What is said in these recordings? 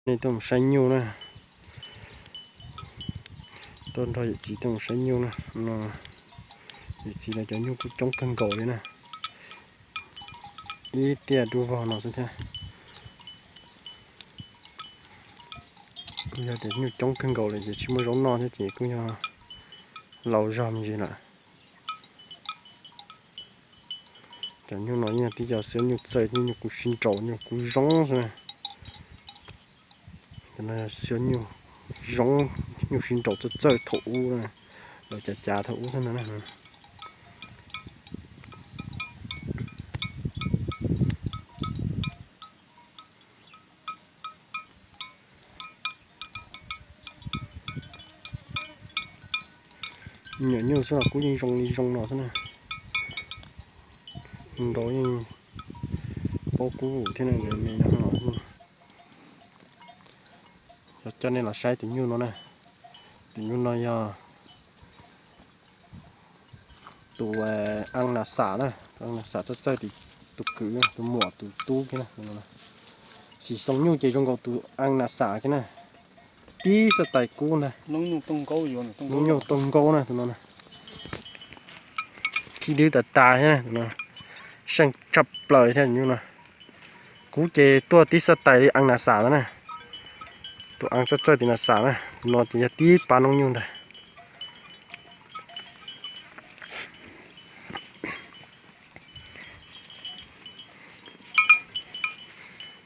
Này tôm xanh nhiều nè, tôn thôi chỉ tôm xanh nhiều nè, nó chỉ là cho nhiều cái trong cân cổ đấy nè, ít tiền đua vào nó sẽ thế, bây giờ để nhiều trong cân cổ này chỉ mới giống non thế chỉ cũng như lẩu răm gì nè, cho nhiều nói nha, tí giờ sẽ nhiều sợi nhiều củ xin trộn nhiều củ rong rồi nè, cho nên sẽ nhiều rong nhiều xin trộn cho chơi thủ nè, rồi chả thủ thế này nè. Nhiều nhiều sao cũng như rong nó thế này, đó như bố cũ thế này để mình nó luôn, cho nên là sai tự nhiên nó này, tự nhiên nó giờ tụ ăn là xả này, ăn là xả rất chơi thì tụ cứ tụ mỏ tụ tu cái này, chỉ sống như chỉ trong cầu tụ ăn là xả cái này, tí sẽ tay cũ này, nông nhung tông câu gì vậy? nông nhung tông câu này tụi nó này, khi đi tạt thế này tụi nó sang chập lời thế như này, cú chơi tua tí sẽ tay đi ăn là xả đó này, tụ ăn rất chơi thì là xả này, nó chỉ là tí ba nông nhung này.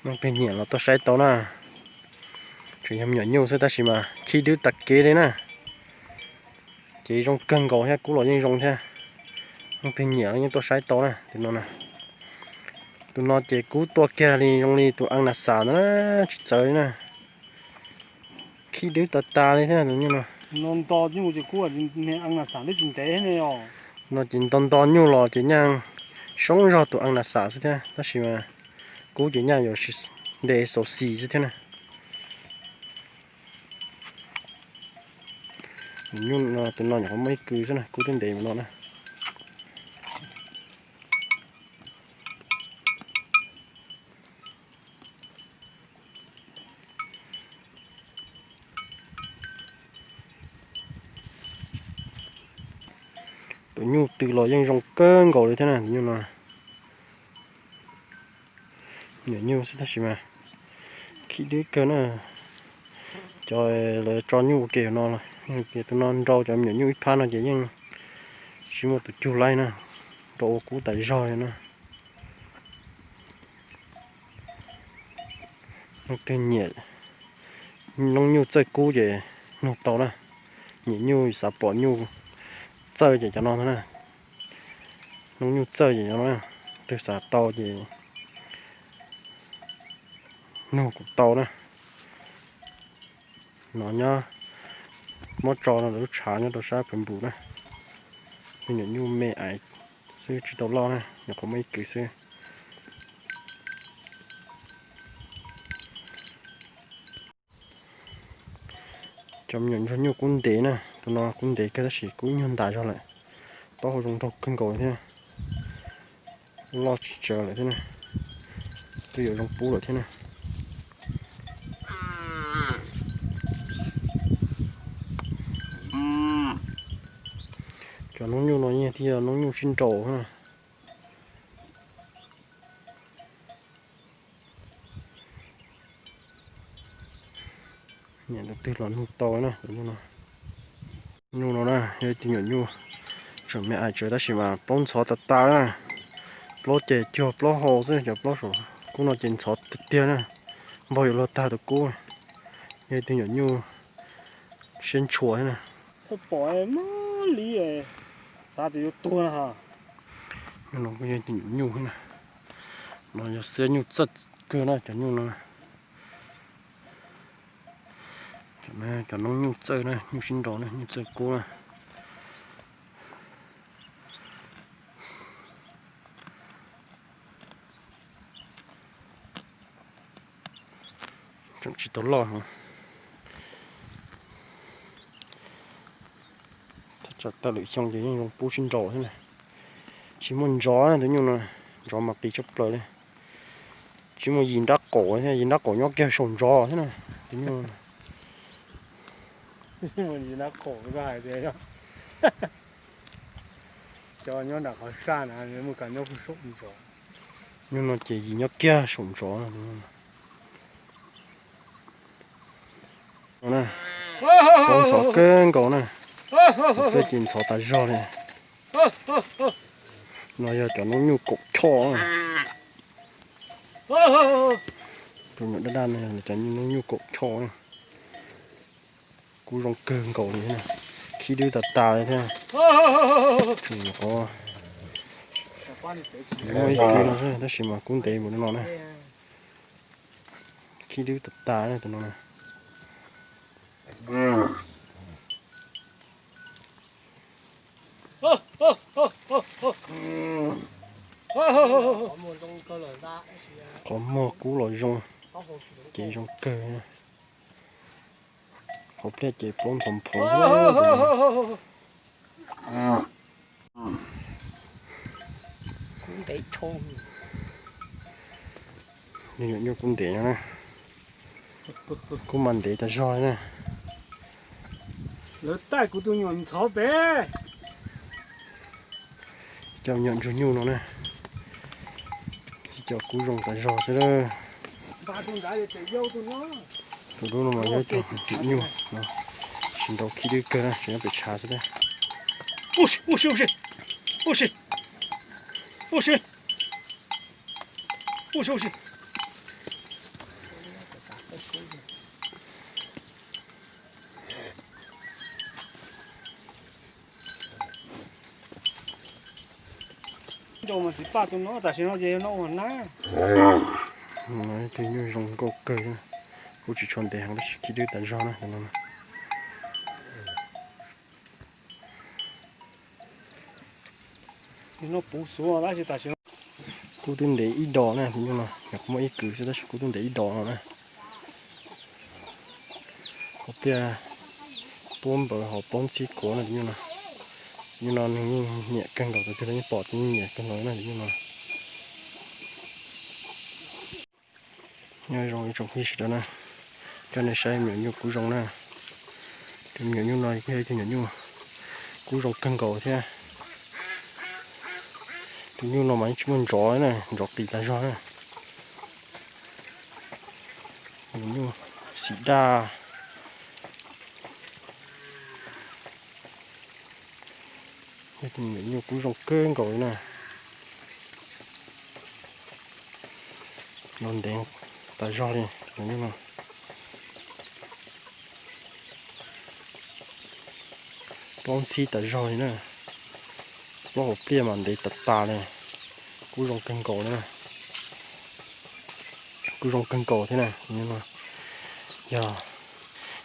Nó cái nhẹ là tôi sai tao nè, chỉ em nhỏ nhiều sẽ ta chỉ mà khi đứa tật kế đấy nè, chỉ trong cân cầu hay cú lò như rong thế, nó cái nhẹ như tôi sai tao nè, thì nó nè, tụi nó chỉ cú tua kia đi trong đi tụi ăn là xả nó chơi nè, khi đứa tật ta đi thế này như nào, non to chứ một chỉ cua thì ăn là sản xuất kinh tế này rồi. nó chỉ to nhiều lò chỉ nhang sống ra tụi ăn là xả thế, ta chỉ mà cú chỉ nhang rồi để sổ xì thế này. Nhưng nó tụi nó nhỏ mấy cứ thế này, cú tên đề mà nó nè. Tụi nhu từ lò dân rong cơn gỗ như thế này, nhưng mà nhỏ nhu sẽ thật mà khi đứa cơn à cho là cho nhu kiểu nó là kiểu tụi nó rau cho nhỏ nhu ít pha nó chỉ nhưng chỉ một tụi chu lai nè, rau cú tại roi nè. Ok nhẹ nông nhu chơi cú về nụ tàu nè, nhẹ nhu sạp bỏ nhu chơi để cho nó thế này, nông nhu chơi để cho nó từ sạp tàu về nụ cục tàu nè, nó nhá mót trò nó đỡ chả nhá đỡ sát phần bù nè, nhưng nhẹ nhu mẹ ai sư chỉ tàu lo nè, nó có mấy cái sư trong nhận cho nhiều quân tế nè, tụi nó quân tế cái gì cũng nhân tài cho lại, to hồ dùng trọc cân cầu thế, lo chờ lại thế này, tôi ở trong pú lại thế này, cho nó nhiều nói nhẹ thì nó nhiều xin trổ thế này. Nhận được từ lon to nè, nhu nó nè, đây thì nhu chuẩn mẹ ai chơi ta chỉ mà bón sọ ta nè, bón chè cho bón hồ chứ cho bón rồi, cũng nó trên sọ tiền nè, bao nhiêu lo ta được cú, đây thì nhu xin chùa nè, Có bỏ em nó lý à, sao thì tua hả? nó có đây thì nhu nè, nó sẽ nhu rất cơ nè, cho nhu nó cho nó nhu chơi nè, nhu xin trổ nè, nhu chơi cú nè. Chẳng chỉ tốn lo hả? Thật ra ta lựa xong thì dùng bố xin rổ thế này, chỉ muốn gió này, thế nhưng mà gió mặc tí chốc lời đây, chỉ một nhìn đá cổ thế nhìn đá cổ nhóc kia sồn giò thế này tính luôn mình nhìn nó khổ cái hải thế đó cho nhóc đã có san à nếu mà cả nhóc không sụp rồi nhưng nó chỉ nhìn nhóc kia sồn giò là đúng không nè con chó cơn cổ nè cái chuyện chó ta giò này nó giờ cho nó như cục chó tôi nhận đất đan này cho nó như cục chó này cú rong cơn cổ này nè khi đưa tạt tà này thế chủ có nói cười nó thôi, đó chỉ mà cũng tệ một nó này khi đưa tạt tà này tụi nó này có mò cú lòi rong chỉ rong cơ nè hộp đây chỉ bốn tầm phổ cũng thấy trông như cũng để nè cũng mình để ta roi nè lỡ tay của tôi nhọn chó bé cho nhận cho nhu nó nè cho cú rong ta roi thế đó ba thằng đã để dâu tụi nó tụi nó mà nhớ cho chịu nhu nó xin đâu khi đi cơ nè chỉ bị chà thế đấy ôi ôi ôi ôi ôi ôi ôi đâu mà chỉ ba tụi nó tại sao nó về nó còn ná nói thì như rong câu cơ nè cô chỉ chọn để hàng đó khi đi tận roi nè tụi nó nè nó bù số đó chỉ tại sao cú tin để ít đỏ nè nhưng mà nhặt mỗi cử sẽ đó cú tin để ít đỏ nè có bia bốn bờ họ bốn chiếc cổ này nhưng nó nhẹ cân đầu từ cái bỏ thì nhẹ cân đầu này nhưng mà nhai rồi trong khi đó nè cho nên sai miệng như cú rong nè thì miệng như này cái thì như cú rong cân cầu thế thì như nó máy chúng mình gió này gió tỉ là gió này như xịt đa cái thì như cú rong cân cầu nè non đen ta gió đi như mà bóng xí ta gió nè nó hộp bia mà để tạt tà này cú rong cân cổ nữa cú rong cân cổ thế này nhưng mà giờ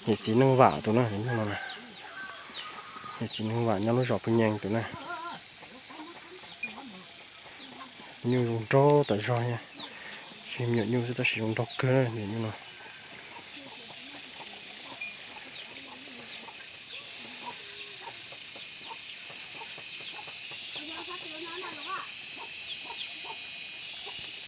nhị chỉ nâng vả tụi nó nhưng mà nhị chỉ nâng vả nhau nó giọt bên nhang tụi này như rong trâu tại rồi nha xem nhận như sẽ ta sử dụng đọc cơ này nhưng mà